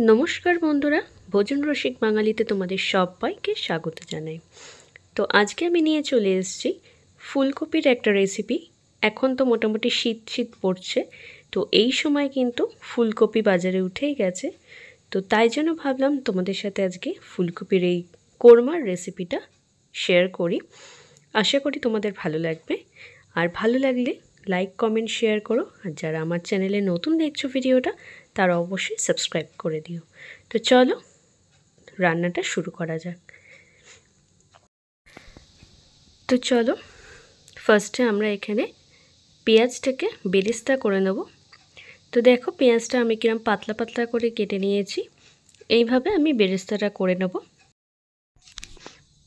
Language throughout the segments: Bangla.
নমস্কার বন্ধুরা, ভোজন রসিক বাঙালিতে তোমাদের সবাইকে স্বাগত জানাই। তো আজকে আমি নিয়ে চলে এসেছি ফুলকপির একটা রেসিপি। এখন তো মোটামুটি শীত শীত পড়ছে, তো এই সময় কিন্তু ফুলকপি বাজারে উঠেই গেছে। তো তাই জন্য ভাবলাম তোমাদের সাথে আজকে ফুলকপির এই কোরমার রেসিপিটা শেয়ার করি। আশা করি তোমাদের ভালো লাগবে, আর ভালো লাগলে লাইক কমেন্ট শেয়ার করো। আর যারা আমার চ্যানেলে নতুন দেখছো ভিডিওটা, তারা অবশ্যই সাবস্ক্রাইব করে দিও। তো চলো রান্নাটা শুরু করা যাক। তো চলো ফার্স্টে আমরা এখানে পেঁয়াজটাকে বেরেস্তা করে নেব। তো দেখো পেঁয়াজটা আমি কিরম পাতলা পাতলা করে কেটে নিয়েছি, এইভাবে আমি বেরেস্তাটা করে নেব।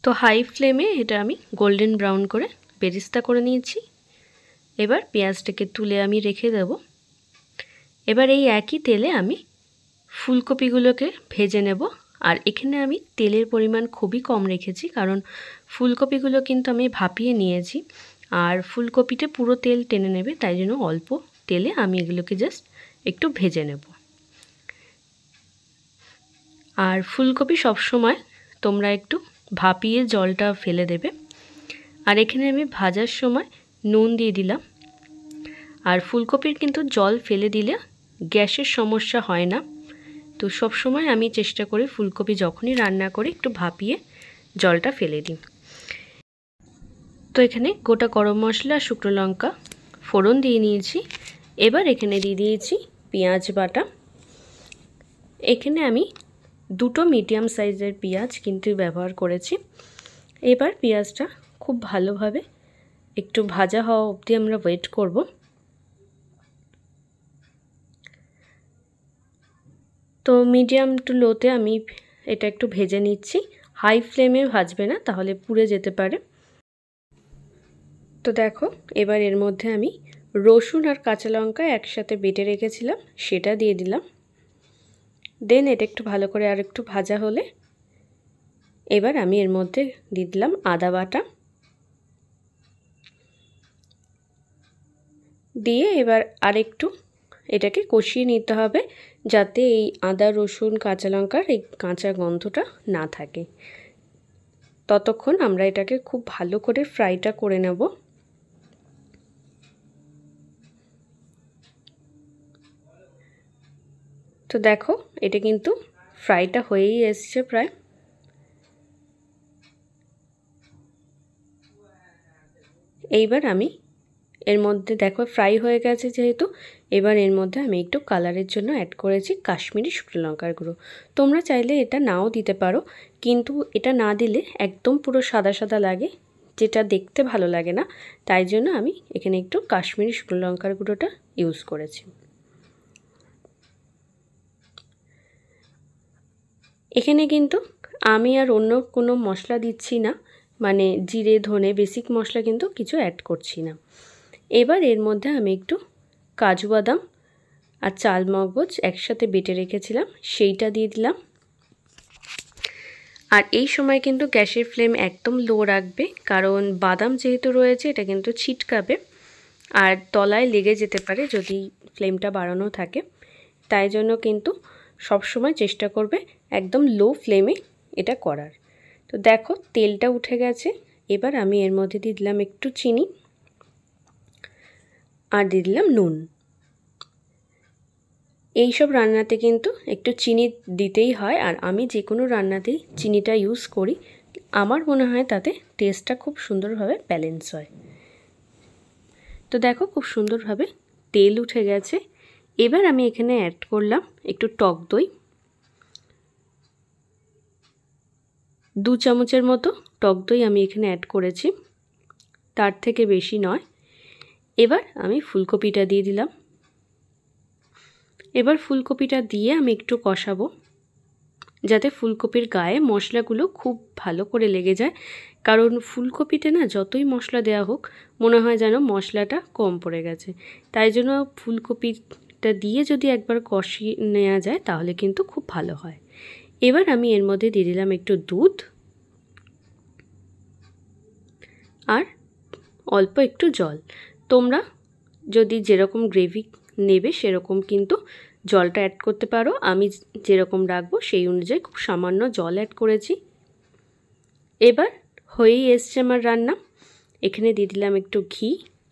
তো হাই ফ্লেমে এটা আমি গোল্ডেন ব্রাউন করে বেরেস্তা করে নিয়েছি। এবার পেঁয়াজটাকে তুলে আমি রেখে দেব। এবার এই একই তেলে আমি ফুলকপিগুলোকে ভেজে নেব। আর এখানে আমি তেলের পরিমাণ খুবই কম রেখেছি, কারণ ফুলকপিগুলো কিন্তু আমি ভাপিয়ে নিয়েছি, আর ফুলকপিতে পুরো তেল টেনে নেবে, তাই জন্য অল্প তেলে আমি এগুলোকে জাস্ট একটু ভেজে নেব। আর ফুলকপি সবসময় তোমরা একটু ভাপিয়ে জলটা ফেলে দেবে। আর এখানে আমি ভাজার সময় নুন দিয়ে দিলাম। আর ফুলকপির কিন্তু জল ফেলে দিলে গ্যাসের সমস্যা হয় না, তো সব সময় আমি চেষ্টা করি ফুলকপি যখনই রান্না করি একটু ভাপিয়ে জলটা ফেলে দিই। তো এখানে গোটা গরম মশলা, শুকনো লঙ্কা ফোড়ন দিয়ে নিয়েছি। এবার এখানে দিয়ে দিয়েছি পেঁয়াজ বাটা। এখানে আমি দুটো মিডিয়াম সাইজের পেঁয়াজ কিন্তু ব্যবহার করেছি। এবার পেঁয়াজটা খুব ভালোভাবে একটু ভাজা হওয়া অবধি আমরা ওয়েট করব। তো মিডিয়াম টু লোতে আমি এটা একটু ভেজে নিচ্ছি। হাই ফ্লেমে ভাজবে না, তাহলে পুড়ে যেতে পারে। তো দেখো এবার এর মধ্যে আমি রসুন আর কাঁচা লঙ্কা একসাথে বেটে রেখেছিলাম, সেটা দিয়ে দিলাম। দেন এটা একটু ভালো করে আর একটু ভাজা হলে এবার আমি এর মধ্যে দিয়ে দিলাম আদা বাটা। দিয়ে এবার আরেকটু এটাকে কষিয়ে নিতে হবে, যাতে এই আদা রসুন কাঁচা লঙ্কার এই কাঁচা গন্ধটা না থাকে। ততক্ষণ আমরা এটাকে খুব ভালো করে ফ্রাইটা করে নেব। তো দেখো এটা কিন্তু ফ্রাইটা হয়েই এসছে প্রায়। এইবার আমি এর মধ্যে দেখো ফ্রাই হয়ে গেছে যেহেতু, এবার এর মধ্যে আমি একটু কালারের জন্য অ্যাড করেছি কাশ্মীরি শুকনো লঙ্কার গুঁড়ো। তোমরা চাইলে এটা নাও দিতে পারো, কিন্তু এটা না দিলে একদম পুরো সাদা সাদা লাগে, যেটা দেখতে ভালো লাগে না। তাই জন্য আমি এখানে একটু কাশ্মীরি শুকনো লঙ্কার গুঁড়োটা ইউজ করেছি। এখানে কিন্তু আমি আর অন্য কোনো মশলা দিচ্ছি না, মানে জিরে ধনে বেসিক মশলা কিন্তু কিছু অ্যাড করছি না। এবার এর মধ্যে আমি একটু কাজু বাদাম আর চাল মগজ একসাথে বেটে রেখেছিলাম, সেইটা দিয়ে দিলাম। আর এই সময় কিন্তু গ্যাসের ফ্লেম একদম লো রাখবে, কারণ বাদাম যেহেতু রয়েছে এটা কিন্তু ছিটকাবে আর তলায় লেগে যেতে পারে যদি ফ্লেমটা বাড়ানো থাকে। তাই জন্য কিন্তু সব সময় চেষ্টা করবে একদম লো ফ্লেমে এটা করার। তো দেখো তেলটা উঠে গেছে। এবার আমি এর মধ্যে দিয়ে দিলাম একটু চিনি আর দিয়ে দিলাম নুন। এইসব রান্নাতে কিন্তু একটু চিনি দিতেই হয়, আর আমি যে কোনো রান্নাতেই চিনিটা ইউজ করি। আমার মনে হয় তাতে টেস্টটা খুব সুন্দরভাবে ব্যালেন্স হয়। তো দেখো খুব সুন্দরভাবে তেল উঠে গেছে। এবার আমি এখানে অ্যাড করলাম একটু টক দই, 2 চামচের মতো টক দই আমি এখানে অ্যাড করেছি, তার থেকে বেশি নয়। এবার আমি ফুলকপিটা দিয়ে দিলাম। এবার ফুলকপিটা দিয়ে আমি একটু কষাবো, যাতে ফুলকপির গায়ে মশলাগুলো খুব ভালো করে লেগে যায়। কারণ ফুলকপিতে না যতই মশলা দেওয়া হোক মনে হয় যেন মশলাটা কম পড়ে গেছে। তাই জন্য ফুলকপিটা দিয়ে যদি একবার কষিয়ে নেওয়া যায় তাহলে কিন্তু খুব ভালো হয়। এবার আমি এর মধ্যে দিয়ে দিলাম একটু দুধ আর অল্প একটু জল। তোমরা যদি যেরকম গ্রেভি নেবে সেরকম কিন্তু জলটা অ্যাড করতে পারো। আমি যেরকম রাখবো সেই অনুযায়ী খুব সামান্য জল অ্যাড করেছি। এবার হয়েই এসছে আমার রান্না। এখানে দিয়ে দিলাম একটু ঘি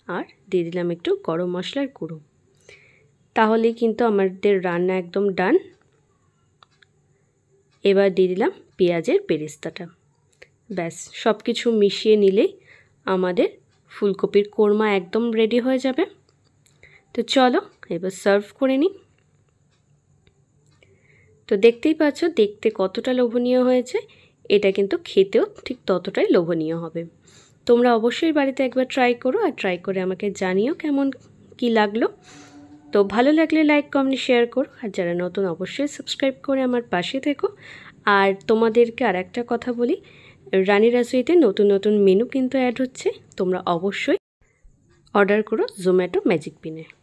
আর দিয়ে দিলাম একটু গরম মশলার গুঁড়ো। তাহলেই কিন্তু আমাদের রান্না একদম ডান। এবার দিয়ে দিলাম পেঁয়াজের বেরেস্তাটা। ব্যাস সব কিছু মিশিয়ে নিলেই আমাদের ফুলকপির কোরমা একদম রেডি হয়ে যাবে। তো চলো এবার সার্ভ করে নিই। তো দেখতেই পাচ্ছ দেখতে কতটা লোভনীয় হয়েছে, এটা কিন্তু খেতেও ঠিক ততটাই লোভনীয় হবে। তোমরা অবশ্যই বাড়িতে একবার ট্রাই করো, আর ট্রাই করে আমাকে জানিও কেমন কি লাগলো। তো ভালো লাগলে লাইক কমেন্ট শেয়ার করো, আর যারা নতুন অবশ্যই সাবস্ক্রাইব করে আমার পাশে থেকো। আর তোমাদেরকে আর একটা কথা বলি, রানী রাসুইতে নতুন নতুন মেনু কিন্তু অ্যাড হচ্ছে, তোমরা অবশ্যই অর্ডার করো জোম্যাটো ম্যাজিক পিনে।